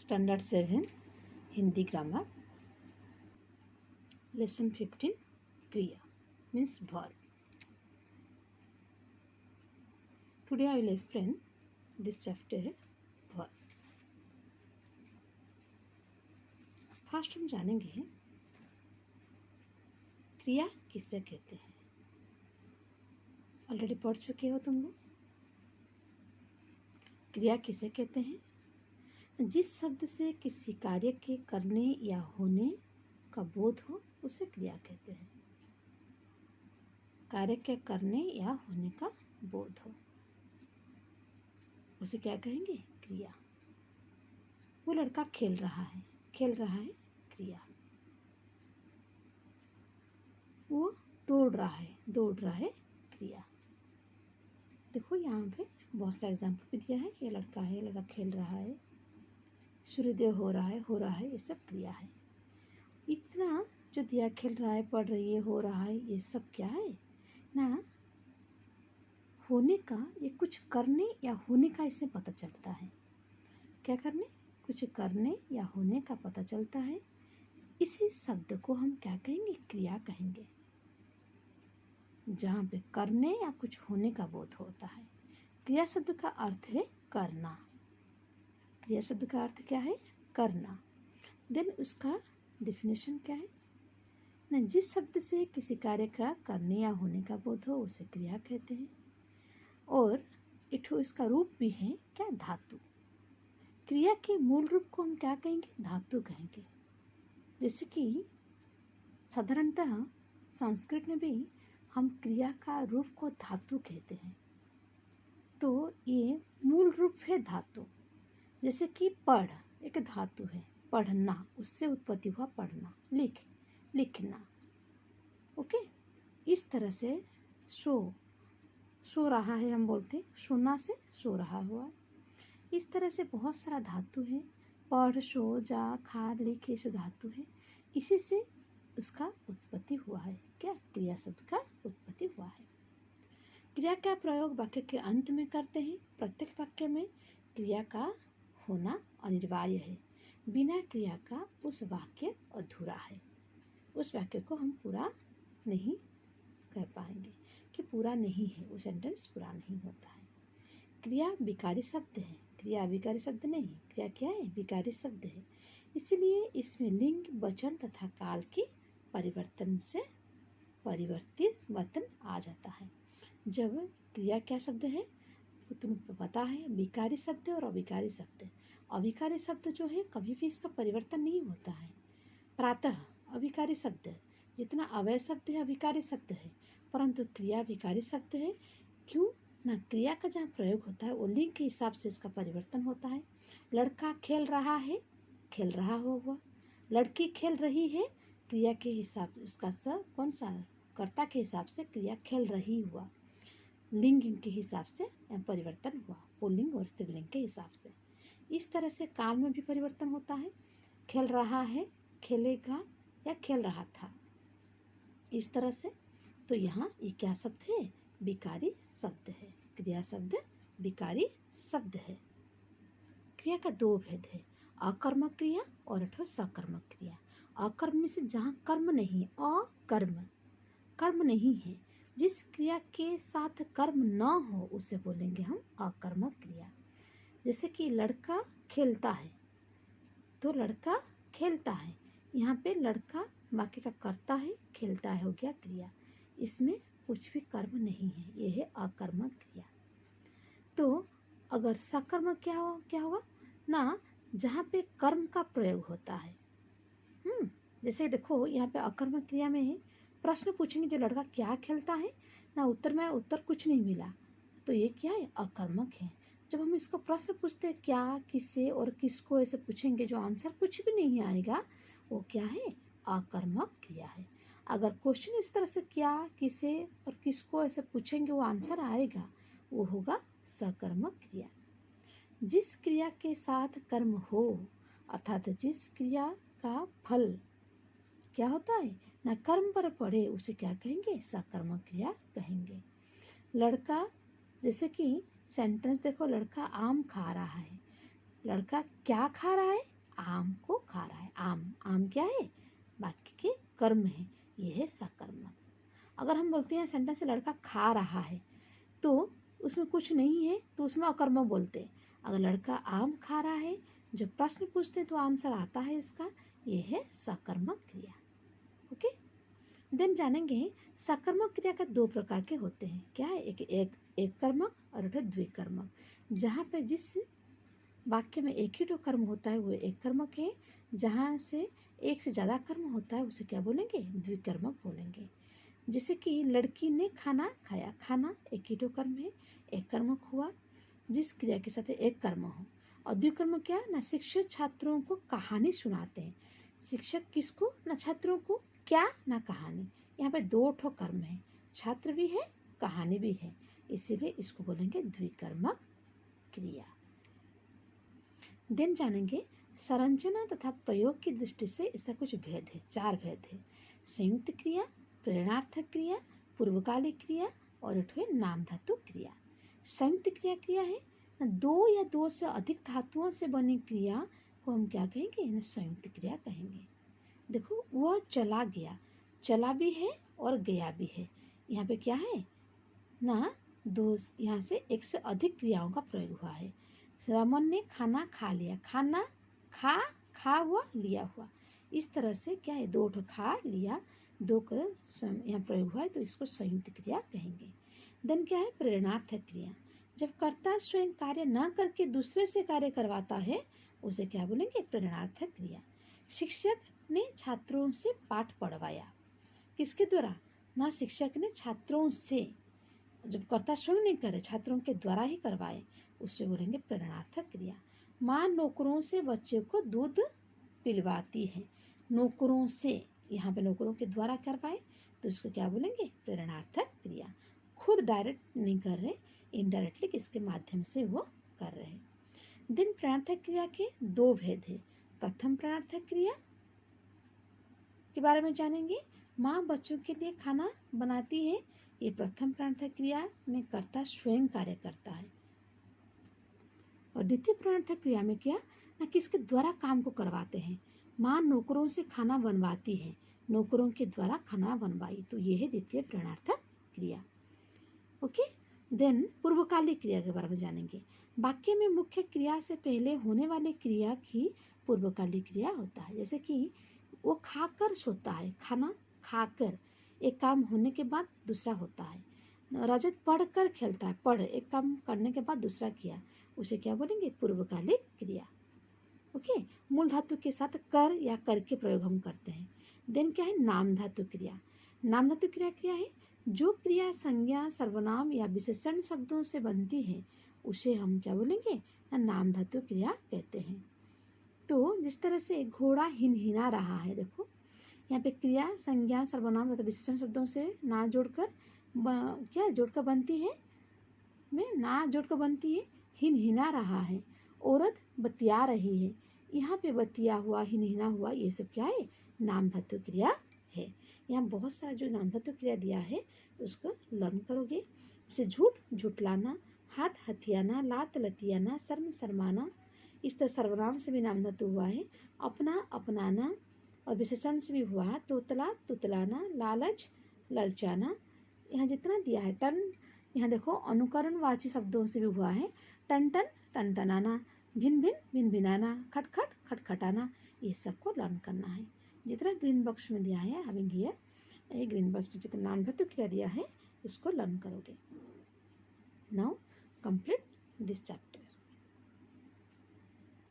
Standard 7 Hindi Grammar Lesson 15 Kriya means verb. Today I will explain this chapter verb. First हम जानेंगे क्रिया किसे कहते हैं. ऑलरेडी पढ़ चुके हो तुम लोग. क्रिया किसे कहते हैं? जिस शब्द से किसी कार्य के करने या होने का बोध हो उसे क्रिया कहते हैं. कार्य के करने या होने का बोध हो उसे क्या कहेंगे? क्रिया. वो लड़का खेल रहा है क्रिया. वो दौड़ रहा है क्रिया. देखो यहाँ पे बहुत सारे एग्जाम्पल भी दिया है. ये लड़का खेल रहा है, सूर्योदय हो रहा है, ये सब क्रिया है. इतना जो दिया, खेल रहा है, पढ़ रही है, हो रहा है, ये सब क्या है ना, होने का. ये कुछ करने या होने का इससे पता चलता है. क्या करने? कुछ करने या होने का पता चलता है. इसी शब्द को हम क्या कहेंगे? क्रिया कहेंगे. जहाँ पे करने या कुछ होने का बोध होता है. क्रिया शब्द का अर्थ है करना. क्रिया शब्द का अर्थ क्या है? करना. देन उसका डेफिनेशन क्या है ना, जिस शब्द से किसी कार्य का करने या होने का बोध हो उसे क्रिया कहते हैं. और इसका रूप भी है क्या? धातु. क्रिया के मूल रूप को हम क्या कहेंगे? धातु कहेंगे. जैसे कि साधारणतः संस्कृत में भी हम क्रिया का रूप को धातु कहते हैं. तो ये मूल रूप है धातु. जैसे कि पढ़ एक धातु है. पढ़ना, उससे उत्पत्ति हुआ पढ़ना. लिखना. ओके. इस तरह से सो रहा है हम बोलते, सोना से सो रहा हुआ. इस तरह से बहुत सारा धातु है. पढ़, सो, जा, खा, लिख, ये सब धातु है. इसी से उसका उत्पत्ति हुआ है. क्या? क्रिया शब्द का उत्पत्ति हुआ है. क्रिया का प्रयोग वाक्य के अंत में करते हैं. प्रत्येक वाक्य में क्रिया का होना अनिवार्य है. बिना क्रिया का उस वाक्य अधूरा है. उस वाक्य को हम पूरा नहीं कर पाएंगे कि पूरा नहीं है, वो सेंटेंस पूरा नहीं होता है. क्रिया विकारी शब्द है. क्रिया विकारी शब्द नहीं. क्रिया क्या है? विकारी शब्द है. इसलिए इसमें लिंग, वचन तथा काल की परिवर्तन से परिवर्तित वतन आ जाता है. जब क्रिया क्या शब्द है वो तुमको पता है, विकारी शब्द और अविकारी शब्द. अविकारी शब्द जो है कभी भी इसका परिवर्तन नहीं होता है. प्रातः अविकारी शब्द, जितना अवय शब्द है अविकारी शब्द है. परंतु क्रिया विकारी शब्द है. क्यों ना? क्रिया का जहाँ प्रयोग होता है वो लिंग के हिसाब से इसका परिवर्तन होता है. लड़का खेल रहा है, खेल रहा हुआ. लड़की खेल रही है, क्रिया के हिसाब से उसका कौन सा कर्ता के हिसाब से क्रिया खेल रही हुआ. लिंग के हिसाब से परिवर्तन हुआ, पुल्लिंग और स्त्रीलिंग के हिसाब से. इस तरह से काल में भी परिवर्तन होता है. खेल रहा है, खेलेगा या खेल रहा था. इस तरह से तो यहाँ ये क्या शब्द है? विकारी शब्द है. क्रिया शब्द विकारी शब्द है. क्रिया का दो भेद है, अकर्मक क्रिया और सकर्मक क्रिया. अकर्म में से जहाँ कर्म नहीं, कर्म नहीं है, जिस क्रिया के साथ कर्म न हो उसे बोलेंगे हम अकर्मक क्रिया. जैसे कि लड़का खेलता है, तो लड़का खेलता है. यहाँ पे लड़का वाक्य का कर्ता है, खेलता है हो गया क्रिया. इसमें कुछ भी कर्म नहीं है, ये है अकर्मक क्रिया. तो अगर सकर्मक क्या होगा ना, जहाँ पे कर्म का प्रयोग होता है. जैसे देखो यहाँ पे अकर्मक क्रिया में प्रश्न पूछेंगे जो लड़का क्या खेलता है ना, उत्तर कुछ नहीं मिला, तो ये क्या है? अकर्मक है. जब हम इसको प्रश्न पूछते हैं क्या, किससे और किसको, ऐसे पूछेंगे, जो आंसर कुछ भी नहीं आएगा वो क्या है? अकर्मक क्रिया है. अगर क्वेश्चन इस तरह से क्या, किसे और किसको ऐसे पूछेंगे, वो आंसर आएगा, वो होगा सकर्मक क्रिया. जिस क्रिया के साथ कर्म हो, अर्थात जिस क्रिया का फल क्या होता है ना, कर्म पर पड़े, उसे क्या कहेंगे? सकर्मक क्रिया कहेंगे. लड़का, जैसे कि सेंटेंस देखो, लड़का आम खा रहा है. लड़का क्या खा रहा है? आम को खा रहा है। आम, आम क्या है? वाक्य के कर्म है, यह है सकर्मक। अगर हम बोलते हैं सेंटेंस से लड़का खा रहा है तो उसमें कुछ नहीं है तो उसमें अकर्मक बोलते हैं। अगर लड़का आम खा रहा है, जब प्रश्न पूछते हैं तो आंसर आता है इसका, यह है सकर्मक क्रिया। ओके, देन जानेंगे सकर्मक क्रिया का दो प्रकार के होते हैं। क्या है? एक कर्मक और एक द्विकर्मक। जहाँ पे जिस वाक्य में एक ही कर्म होता है वो एक कर्मक है, जहाँ से एक से ज़्यादा कर्म होता है उसे क्या बोलेंगे? द्विकर्मक बोलेंगे। जैसे कि लड़की ने खाना खाया, खाना एक ही कर्म है, एक कर्मक हुआ। जिस क्रिया के साथ एक कर्म हो। और द्विकर्मक क्या? ना शिक्षक छात्रों को कहानी सुनाते हैं। शिक्षक किसको? ना छात्रों को। क्या? ना कहानी। यहाँ पे दो कर्म है, छात्र भी है, कहानी भी है, इसीलिए इसको बोलेंगे द्विकर्मक क्रिया। देन जानेंगे संरचना तथा प्रयोग की दृष्टि से इसका कुछ भेद है, 4 भेद है। संयुक्त क्रिया, प्रेरणार्थक क्रिया, पूर्वकालिक क्रिया और एक है नाम धातु क्रिया। संयुक्त क्रिया है दो या दो से अधिक धातुओं से बनी क्रिया को हम क्या कहेंगे? संयुक्त क्रिया कहेंगे। देखो, वह चला गया, चला भी है और गया भी है। यहाँ पे क्या है ना, दो, यहाँ से एक से अधिक क्रियाओं का प्रयोग हुआ है। रमन ने खाना खा लिया, खाना खा हुआ, लिया हुआ, इस तरह से क्या है? दो खा लिया, दो का यहाँ प्रयोग हुआ है तो इसको संयुक्त क्रिया कहेंगे। देन क्या है? प्रेरणार्थक क्रिया। जब कर्ता स्वयं कार्य न करके दूसरे से कार्य करवाता है उसे क्या बोलेंगे? प्रेरणार्थक क्रिया। शिक्षक ने छात्रों से पाठ पढ़वाया, किसके द्वारा? ना शिक्षक ने छात्रों से, जब कर्ता स्वयं नहीं करे, छात्रों के द्वारा ही करवाए, उसे बोलेंगे प्रेरणार्थक क्रिया। माँ नौकरों से बच्चे को दूध पिलवाती है, नौकरों से, यहाँ पे नौकरों के द्वारा करवाए तो इसको क्या बोलेंगे? प्रेरणार्थक क्रिया। खुद डायरेक्ट नहीं कर रहे, इनडायरेक्टली किसके माध्यम से वो कर रहे हैं। दिन प्रेरणार्थक क्रिया के दो भेद है। प्रथम प्रेरणार्थक क्रिया के बारे में जानेंगे। माँ बच्चों के लिए खाना बनाती है, ये प्रथम प्रेरणार्थक क्रिया में कर्ता स्वयं कार्य करता है। और द्वितीय प्रेरणार्थक क्रिया में क्या ना, किसके द्वारा काम को करवाते हैं। माँ नौकरों से खाना बनवाती है, नौकरों के द्वारा खाना बनवाई, तो ये है द्वितीय प्रेरणार्थक क्रिया। ओके, देन पूर्वकालिक क्रिया के बारे में जानेंगे। वाक्य में मुख्य क्रिया से पहले होने वाली क्रिया की पूर्वकालिक क्रिया होता है। जैसे कि वो खाकर सोता है, खाना खाकर, एक काम होने के बाद दूसरा होता है। रजत पढ़कर खेलता है, पढ़, एक काम करने के बाद दूसरा किया, उसे क्या बोलेंगे? पूर्वकालिक क्रिया। ओके, मूल धातु के साथ कर या कर के प्रयोग हम करते हैं। देन क्या है? नाम धातु क्रिया। नाम धातु क्रिया क्या है? जो क्रिया संज्ञा, सर्वनाम या विशेषण शब्दों से बनती है उसे हम क्या बोलेंगे? नाम धातु क्रिया कहते हैं। तो जिस तरह से घोड़ा हिनहिना रहा है, देखो यहाँ पे क्रिया संज्ञा, सर्वनाम तथा विशेषण शब्दों से ना जोड़कर क्या जोड़कर बनती है? में ना जोड़कर बनती है। हिनहिना रहा है, औरत बतिया रही है, यहाँ पे बतिया हुआ, हिनहिना हुआ, ये सब क्या है? नाम धातु क्रिया है। यहाँ बहुत सारा जो नाम धातु क्रिया दिया है उसको लर्न करोगे। जैसे झूठ झुठलाना, हाथ हथियाना, लात लतियाना, शर्म शर्माना, इस तरह सर्वनाम से भी नाम धातु हुआ है। अपना अपनाना, और विशेषण से भी हुआ है। तोतला तुतलाना, लालच ललचाना, यहाँ जितना दिया है। टन, यहाँ देखो अनुकरणवाची शब्दों से भी हुआ है। टन टन टनटनाना, भिन भिन भिनभिनाना, खटखट खटखटाना, ये सबको लर्न करना है। जितना ग्रीन बॉक्स में दिया है हैविंग हियर, ये ग्रीन बॉक्स में जितना नाम धातु क्रिया दिया है इसको लर्न करोगे। Now complete this chapter.